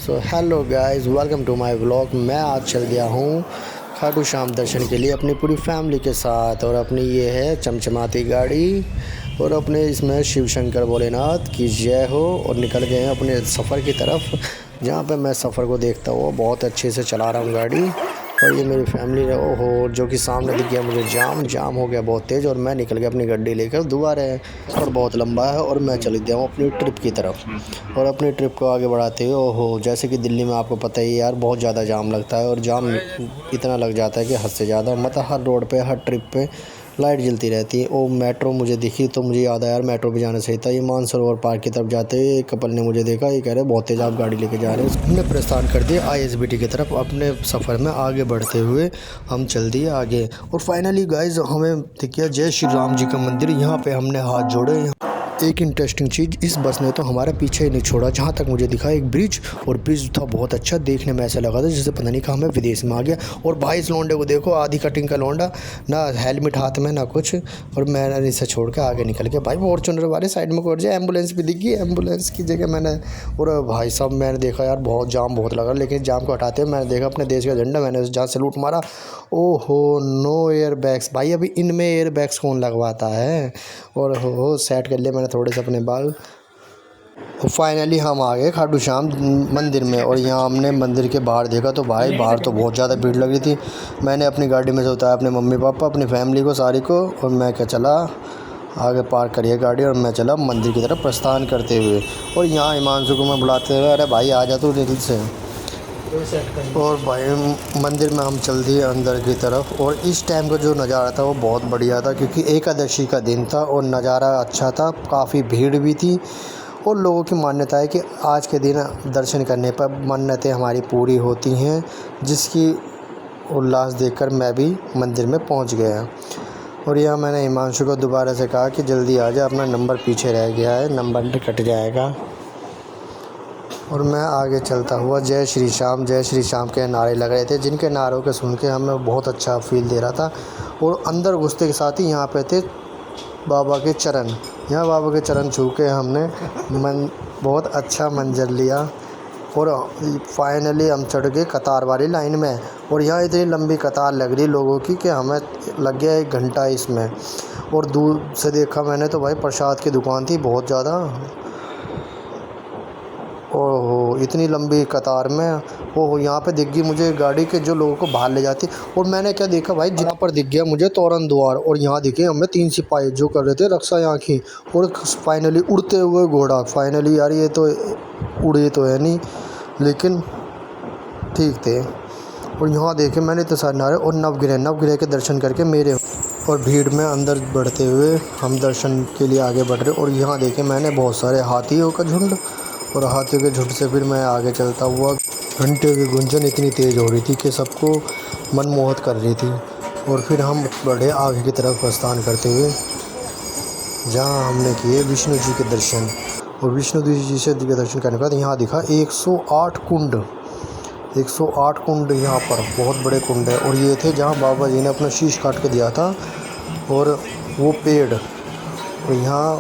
So hello guys, welcome to my vlog. मैं आज चल गया हूँ खाटू श्याम दर्शन के लिए अपनी पूरी फैमिली के साथ। और अपनी ये है चमचमाती गाड़ी और अपने इसमें शिव शंकर भोलेनाथ की जय हो। और निकल गए हैं अपने सफ़र की तरफ, जहाँ पे मैं सफ़र को देखता हुआ बहुत अच्छे से चला रहा हूँ गाड़ी। और ये मेरी फैमिली है, ओहो, जो कि सामने दिख गया मुझे जाम हो गया बहुत तेज़। और मैं निकल गया अपनी गाड़ी लेकर दोबारा। और बहुत लंबा है और मैं चल गया हूँ अपनी ट्रिप की तरफ। और अपनी ट्रिप को आगे बढ़ाते हुए, ओहो, जैसे कि दिल्ली में आपको पता ही है यार, बहुत ज़्यादा जाम लगता है। और जाम इतना लग जाता है कि हद से ज़्यादा, मतलब हर रोड पे हर ट्रिप पे लाइट जलती रहती है। ओ मेट्रो मुझे दिखी तो मुझे याद आया यार, मेट्रो भी जाना सही था। ये मानसरोवर पार्क की तरफ जाते हुए एक कपल ने मुझे देखा, ये कह रहे बहुत तेज़ आप गाड़ी लेके जा रहे हैं। हमने प्रस्थान कर दिया ISBT की तरफ। अपने सफ़र में आगे बढ़ते हुए हम चल दिए आगे। और फाइनली गाइज हमें दिख गया जय श्री राम जी का मंदिर। यहाँ पे हमने हाथ जोड़े। एक इंटरेस्टिंग चीज़, इस बस ने तो हमारा पीछे ही नहीं छोड़ा। जहाँ तक मुझे दिखा एक ब्रिज, और ब्रिज था बहुत अच्छा, देखने में ऐसा लगा था जैसे पता नहीं कहाँ मैं विदेश में आ गया। और भाई इस लौंडे को देखो, आधी कटिंग का लौंडा, ना हेलमेट हाथ में ना कुछ। और मैंने इसे छोड़ के आगे निकल गया। भाई फॉर्च्यूनर वाले साइड में कोट जाए, एम्बुलेंस भी दिख गई, एम्बुलेंस की जगह मैंने, और भाई साहब मैंने देखा यार बहुत जाम बहुत लगा। लेकिन जाम को हटाते हुए मैंने देखा अपने देश का झंडा, मैंने जहाँ सैल्यूट मारा। ओहो, नो एयर बैग्स। भाई अभी इनमें एयर बैग्स कौन लगवाता है। और हो सेट कर लिया मैंने थोड़े से अपने बाल। और फाइनली हम आ गए खाटू श्याम मंदिर में। और यहाँ हमने मंदिर के बाहर देखा तो भाई बाहर तो बहुत ज़्यादा भीड़ लग रही थी। मैंने अपनी गाड़ी में से उतारा अपने मम्मी पापा, अपनी फैमिली को सारी को। और मैं क्या चला आगे, पार्क करिए गाड़ी, और मैं चला मंदिर की तरफ प्रस्थान करते हुए। और यहाँ हिमांशु को मैं बुलाते हुए, अरे भाई आ जा तू दिल से। और भाई मंदिर में हम चल दिए अंदर की तरफ। और इस टाइम का जो नज़ारा था वो बहुत बढ़िया था, क्योंकि एकादशी का दिन था और नज़ारा अच्छा था, काफ़ी भीड़ भी थी। और लोगों की मान्यता है कि आज के दिन दर्शन करने पर मन्नतें हमारी पूरी होती हैं, जिसकी उल्लास देखकर मैं भी मंदिर में पहुंच गया। और यहाँ मैंने हिमांशु को दोबारा से कहा कि जल्दी आ जा, अपना नंबर पीछे रह गया है, नंबर कट जाएगा। और मैं आगे चलता हुआ जय श्री श्याम के नारे लग रहे थे, जिनके नारों के सुन के हमें बहुत अच्छा फील दे रहा था। और अंदर घुसते के साथ ही यहाँ पे थे बाबा के चरण। यहाँ बाबा के चरण छू के हमने बहुत अच्छा मंजर लिया। और फाइनली हम चढ़ गए कतार वाली लाइन में। और यहाँ इतनी लंबी कतार लग रही लोगों की कि हमें लग गया 1 घंटा इसमें। और दूर से देखा मैंने तो भाई प्रसाद की दुकान थी बहुत ज़्यादा। ओहो, इतनी लंबी कतार में, ओहो, यहाँ पे दिख गई मुझे गाड़ी के जो लोगों को बाहर ले जाती। और मैंने क्या देखा भाई, जहाँ पर दिख गया मुझे तोरण द्वार। और यहाँ दिखे हमें 3 सिपाही जो कर रहे थे रक्षा यहाँ की। और फाइनली उड़ते हुए घोड़ा। फाइनली यार ये तो उड़े तो है नहीं, लेकिन ठीक थे। और यहाँ देखे मैंने तो सारे नारे। और नवग्रह के दर्शन करके मेरे, और भीड़ में अंदर बढ़ते हुए हम दर्शन के लिए आगे बढ़ रहे। और यहाँ देखे मैंने बहुत सारे हाथियों का झुंड। और हाथियों के झुंड से फिर मैं आगे चलता हुआ, घंटियों की गुंजन इतनी तेज़ हो रही थी कि सबको मनमोहित कर रही थी। और फिर हम बढ़े आगे की तरफ प्रस्थान करते हुए, जहाँ हमने किए विष्णु जी के दर्शन। और विष्णु जी से दर्शन करने के बाद यहाँ दिखा 108 कुंड। 108 कुंड यहाँ पर बहुत बड़े कुंड है। और ये थे जहाँ बाबा जी ने अपना शीश काट के दिया था, और वो पेड़। और यहाँ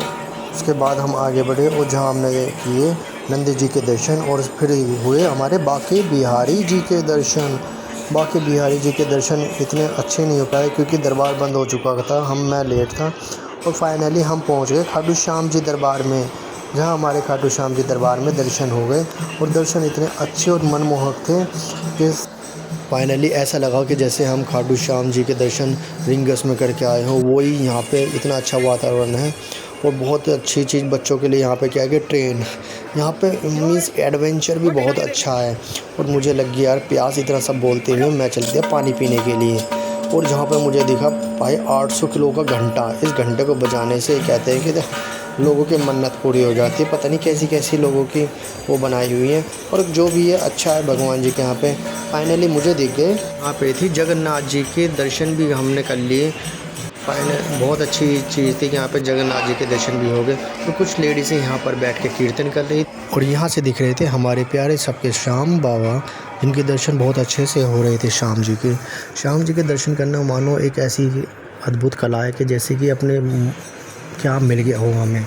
उसके बाद हम आगे बढ़े और जहाँ हमने किए नंदी जी के दर्शन। और फिर हुए हमारे बांके बिहारी जी के दर्शन। बांके बिहारी जी के दर्शन इतने अच्छे नहीं हो पाए क्योंकि दरबार बंद हो चुका था, मैं लेट था। और फाइनली हम पहुंच गए खाटू श्याम जी दरबार में, जहां हमारे खाटू श्याम जी दरबार में दर्शन हो गए। और दर्शन इतने अच्छे और मनमोहक थे कि फाइनली ऐसा लगा कि जैसे हम खाटू श्याम जी के दर्शन रिंगस में करके आए हों। वही यहाँ पे इतना अच्छा वातावरण है। और बहुत अच्छी चीज़ बच्चों के लिए यहाँ पे क्या है कि ट्रेन, यहाँ पे मीन्स एडवेंचर भी बहुत अच्छा है। और मुझे लग गया यार प्यास, इतना सब बोलते हुए मैं चल दिया पानी पीने के लिए। और जहाँ पे मुझे दिखा भाई 800 किलो का घंटा। इस घंटे को बजाने से कहते हैं कि लोगों की मन्नत पूरी हो जाती है। पता नहीं कैसी कैसी लोगों की वो बनाई हुई है। और जो भी है अच्छा है भगवान जी के यहाँ पे। फाइनली मुझे दिख गए, यहाँ पे थी जगन्नाथ जी के दर्शन भी हमने कर लिए। बहुत अच्छी चीज़ थी कि यहाँ पे जगन्नाथ जी के दर्शन भी हो गए। तो कुछ लेडीज़ें यहाँ पर बैठ के कीर्तन कर रही। और यहाँ से दिख रहे थे हमारे प्यारे सबके श्याम बाबा, जिनके दर्शन बहुत अच्छे से हो रहे थे। श्याम जी के दर्शन करना मानो एक ऐसी अद्भुत कला है कि जैसे कि अपने क्या मिल गया हो हमें।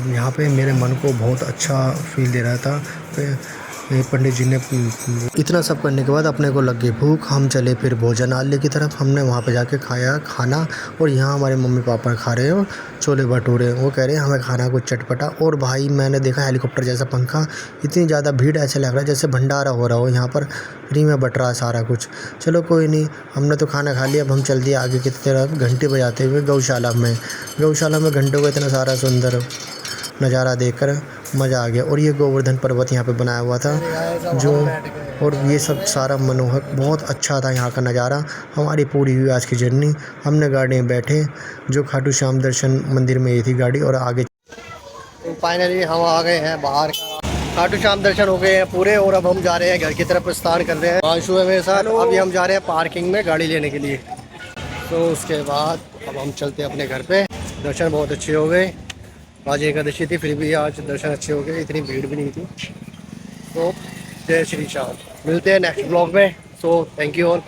यहाँ पे मेरे मन को बहुत अच्छा फील दे रहा था। ये पंडित जी ने इतना सब करने के बाद अपने को लग गई भूख। हम चले फिर भोजनालय की तरफ। हमने वहाँ पे जाके खाया खाना। और यहाँ हमारे मम्मी पापा खा रहे हो छोले भटूरे। वो कह रहे हैं हमें खाना कुछ चटपटा। और भाई मैंने देखा हेलीकॉप्टर जैसा पंखा, इतनी ज़्यादा भीड़, ऐसे लग रहा है जैसे भंडारा हो रहा हो यहाँ पर, फ्री में बट रहा है सारा कुछ। चलो कोई नहीं, हमने तो खाना खा लिया। अब हम चल दिए आगे की तरफ घंटी बजाते हुए गौशाला में। गौशाला में घंटों का इतना सारा सुंदर नज़ारा देखकर मज़ा आ गया। और ये गोवर्धन पर्वत यहाँ पे बनाया हुआ था जो, और ये सब सारा मनोहर बहुत अच्छा था यहाँ का नज़ारा। हमारी पूरी हुई आज की जर्नी। हमने गाड़ी में बैठे जो खाटू श्याम दर्शन मंदिर में ये थी गाड़ी। और आगे फाइनली हम आ गए हैं बाहर। खाटू श्याम दर्शन हो गए हैं पूरे। और अब हम जा रहे हैं घर की तरफ प्रस्थान कर रहे हैं। आंशु है मेरे साथ। अभी हम जा रहे हैं पार्किंग में गाड़ी लेने के लिए। तो उसके बाद अब हम चलते हैं अपने घर पे। दर्शन बहुत अच्छे हो गए। आज एकादशी थी फिर भी आज दर्शन अच्छे हो गए, इतनी भीड़ भी नहीं थी। तो जय श्री श्याम। मिलते हैं नेक्स्ट ब्लॉग में। So thank you all.